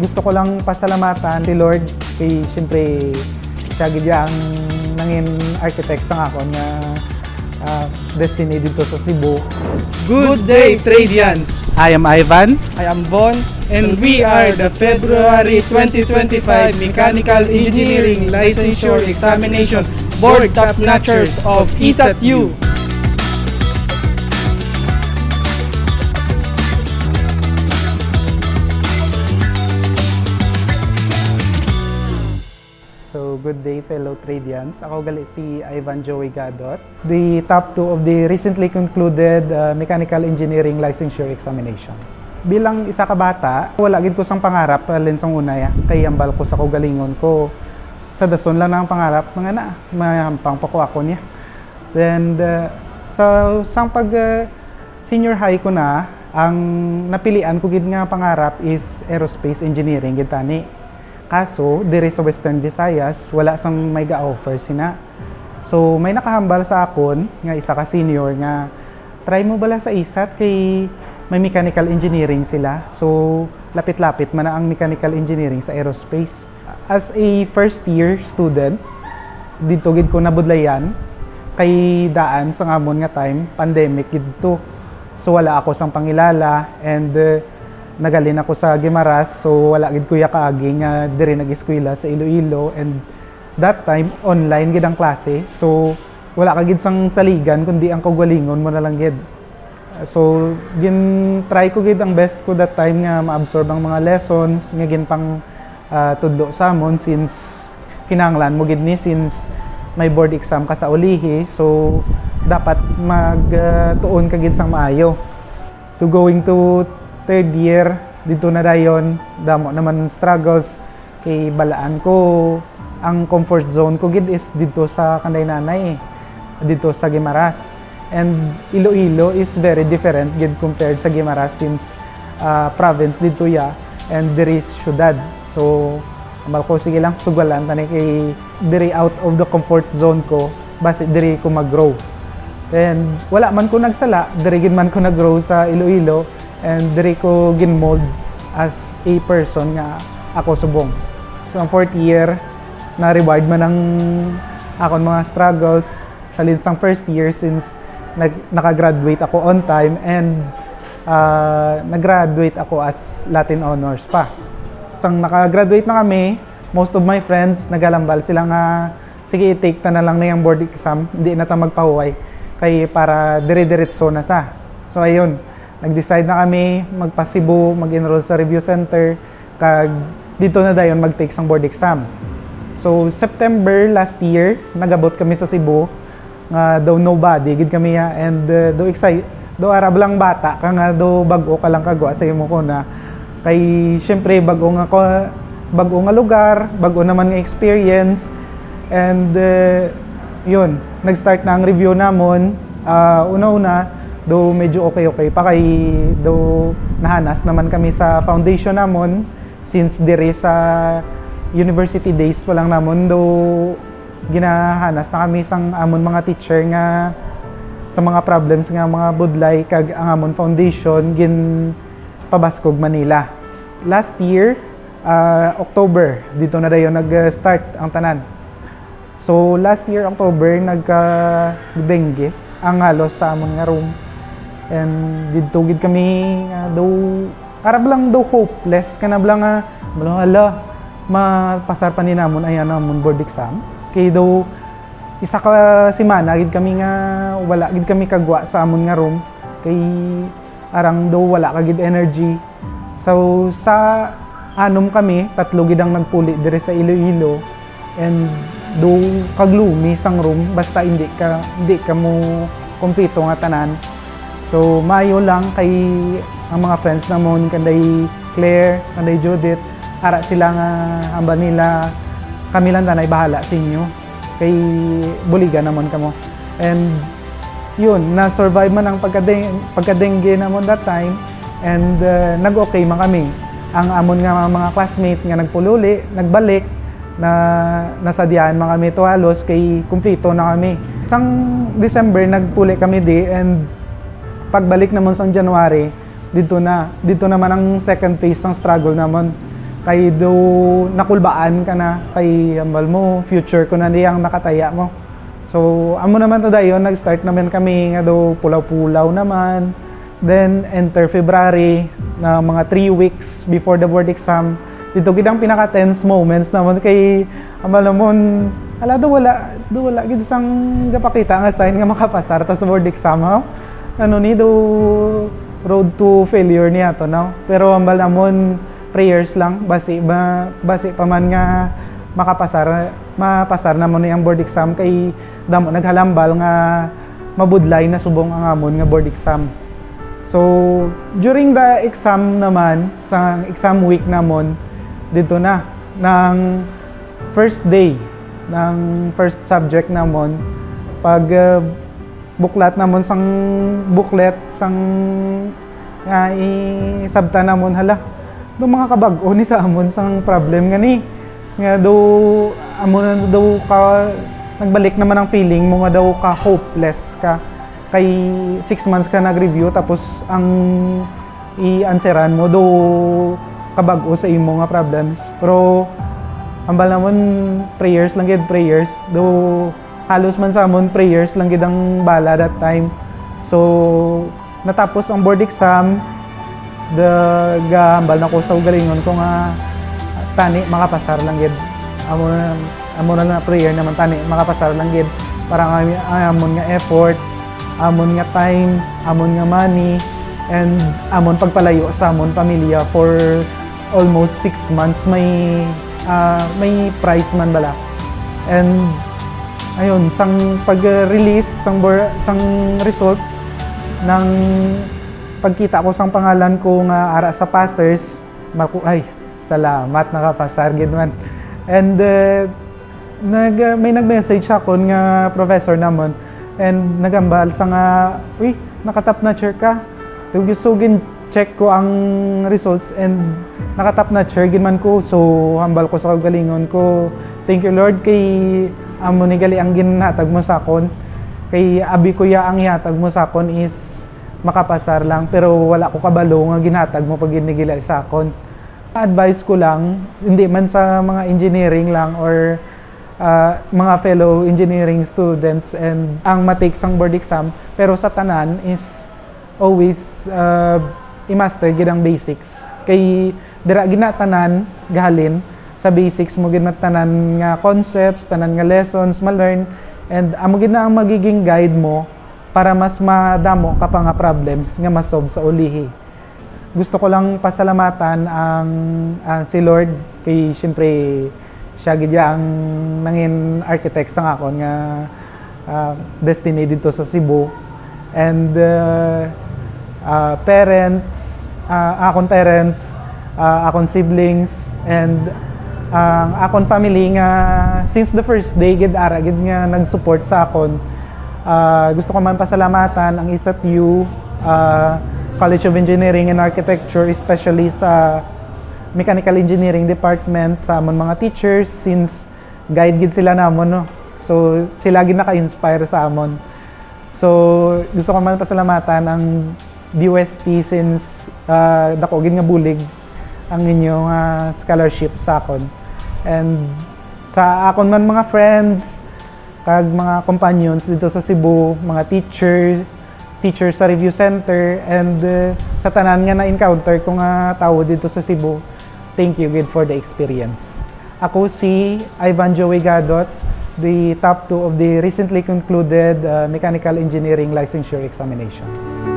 gusto ko lang pasalamatan si Lord kay siyempre siya gid ang nangin architect sa akon nga destiny dito sa Cebu. Good day, Tradians! I am Ivan. I am Von, and we are the February 2025 Mechanical Engineering Licensure Examination Board Top-Notchers of ESAT-U. So, good day fellow Tradians. Ako gali si Ivan Joey Gadot, the top 2 of the recently concluded Mechanical Engineering Licensure Examination. Bilang isa ka bata, wala gid ko sang pangarap linsong una kay ambal ko sa kaugalingon ko. Sa dason lang ang pangarap mga na mahampang pa ko ako niya. Then sa sang pag senior high ko na, ang napilian ko gid nga pangarap is aerospace engineering gid tani. Kaso, diri sa Western Visayas, wala sang may ga-offer sina. So, may nakahambal sa akon, nga isa ka senior, nga try mo bala sa ISAT kay may mechanical engineering sila. So, lapit-lapit man na ang mechanical engineering sa aerospace. As a first year student, dito gid ko nabudlayan, kay daan sa ngamon nga time, pandemic gid to. So, wala ako sang pangilala, and nagalin ako sa Guimaras, so wala gid kuya kaagi nga diri nag-eskwela sa Iloilo, and that time online gid ang klase, so wala ka gid sang saligan kundi ang kaugalingon mo na lang gid. So gin try ko gid ang best ko that time nga ma-absorb ang mga lessons nga gin pang tudlo sa amon, since kinahanglan mo gid ni since may board exam ka sa ulihi, so dapat magtuon ka gid sang maayo. So going to third year, dito na dayon, damo naman struggles kay balaan ko. Ang comfort zone ko gid is dito sa kanday nanay, dito sa Guimaras. And Iloilo is very different gid compared sa Guimaras, since province dito and there is syudad. So amal ko sige lang sugalan tani kay diri out of the comfort zone ko, base diri ko mag-grow. And wala man ko nagsala, diri gid man ko nag-grow sa Iloilo, and diri ko ginmold as a person nga ako subong. So ang fourth year, na-reward man ang akon mga struggles sa linsang first year, since nakagraduate ako on time, and nag-graduate ako as Latin Honors pa. Sang nakagraduate na kami, most of my friends nagalambal sila nga sige i-take ta na lang na yung board exam, hindi na ta magpahuway kay para dire-diretso na sa. So ayun, nag-decide na kami magpa-Cebu, mag-enroll sa review center, kag dito na dayon mag-take sang board exam. So September last year, nagabot kami sa Cebu, nga daw nobody gid kami and do excited, do arab lang bata ka nga do bag-o ka lang kagwa sa imo ko na kay syempre bag-o nga lugar, bag-o naman nga experience, and yun, nag-start na ang review namon. Una-una do medyo okay pa kay do nahanas naman kami sa foundation namon, since dire sa university days pa lang namon do ginahanas na kami sang amon mga teacher nga sa mga problems nga mga budlay, kag ang amon foundation gin pabaskog Manila. Last year October dito na dayon nag-start ang tanan. So last year October nagka-dengue ang halos sa amon nga room. And dito gid kami daw arab lang daw hopeless kana blang nga hala mapasar pa ni namon ayan namon board exam kay daw isa ka semana gid kami nga wala gid kami kagwa sa amon nga room kay arang daw wala ka gid energy. So sa anom kami tatlo gid ang nagpuli dire sa Iloilo, and do kaglumi sang room basta hindi ka mo kumpleto nga tanan. So mayo lang kay ang mga friends namon kanday Claire, kanday Judith, ara sila nga amba nila kami lang tanay bahala sa inyo kay buligan naman kamo. And yun, na-survive man ang pagka-dengue namon that time, and nag-okay man kami. Ang amon nga mga classmate nga nagpululi, nagbalik, na nasadyahan man kami to halos kay kumplito na kami. Sang December nagpuli kami di, and pagbalik naman sa January, dito naman ang second phase ng struggle naman. kay do nakulbaan ka na kay ambal mo future ko na niyang nakataya mo. So amo naman to dayon nag-start naman kami nga do pulaw-pulaw naman. Then enter February na mga 3 weeks before the board exam. Dito gid ang pinaka tense moments naman kay ambal namon ala do wala gid sang gapakita nga sign nga makapasar ta sa board exam ha. Ano ni do road to failure niya to no. Pero ambal namon prayers lang basi pa man nga mapasar na mo ni ang board exam kay damo naghalambal nga mabudlay na subong ang amon nga board exam. So during the exam naman sa exam week namon dito na ng first day ng first subject namon pag buklat namon sang booklet sang isabta namon hala do mga kabag-o ni sa amon sang problem nga ni nga do amon daw ka nagbalik naman ang feeling mo nga daw ka hopeless ka kay 6 months ka nag-review tapos ang i-answeran mo do kabag-o sa imo nga problems pero ambal namon prayers lang gid prayers do halos man sa amon prayers lang gid ang bala that time. So natapos ang board exam gambal na ko sa ugalingon ko nga tani makapasar lang gid amo na prayer naman tani makapasar lang gid para amon nga effort, amon nga time, amon nga money and amon pagpalayo sa amon pamilya for almost 6 months may prize man bala. And ayun sang pag-release sang results ng pagkita ko sang pangalan ko nga ara sa passers, ay salamat nakapasar gid man. And may nag-message ako nga professor namon and nagambal sa nga uy nakatap na chair ka. Tugusugin check ko ang results and nakatap na chair gid man ko. So hambal ko sa kagalingon ko. Thank you Lord kay amo ni gali ang ginhatag mo sa akon. Kay abi ko ya ang ihatag mo sa akon is makapasar lang pero wala ko kabalo nga ginhatag mo pag ginigila sa akon. Advice ko lang hindi man sa mga engineering lang or mga fellow engineering students and ang matake sang board exam pero sa tanan is always i-master gid ang basics kay dira gina tanan gahalin sa basics mo gid tanan nga concepts, tanan nga lessons ma-learn and amo gid na ang magiging guide mo para mas madamo ka pa nga problems nga masolve sa ulihi. Gusto ko lang pasalamatan ang si Lord kay syempre siya gid ang nangin architect sang akon nga destiny dito sa Cebu and parents, akon siblings and akon family nga since the first day gid ara gid nga nag-support sa akon. Gusto ko man pasalamatan ang ISATU, College of Engineering and Architecture, especially sa Mechanical Engineering Department, sa amon mga teachers since guide gid sila namon no. So sila gid naka-inspire sa amon. So gusto ko man pasalamatan ang DOST since dako gid nga bulig ang inyong scholarship sa akon. And sa akon man mga friends kag mga companions dito sa Cebu, mga teachers sa review center and sa tanan nga na-encounter ko nga tawo dito sa Cebu. Thank you good for the experience. Ako si Ivan Joey Gadot, the top 2 of the recently concluded Mechanical Engineering Licensure Examination.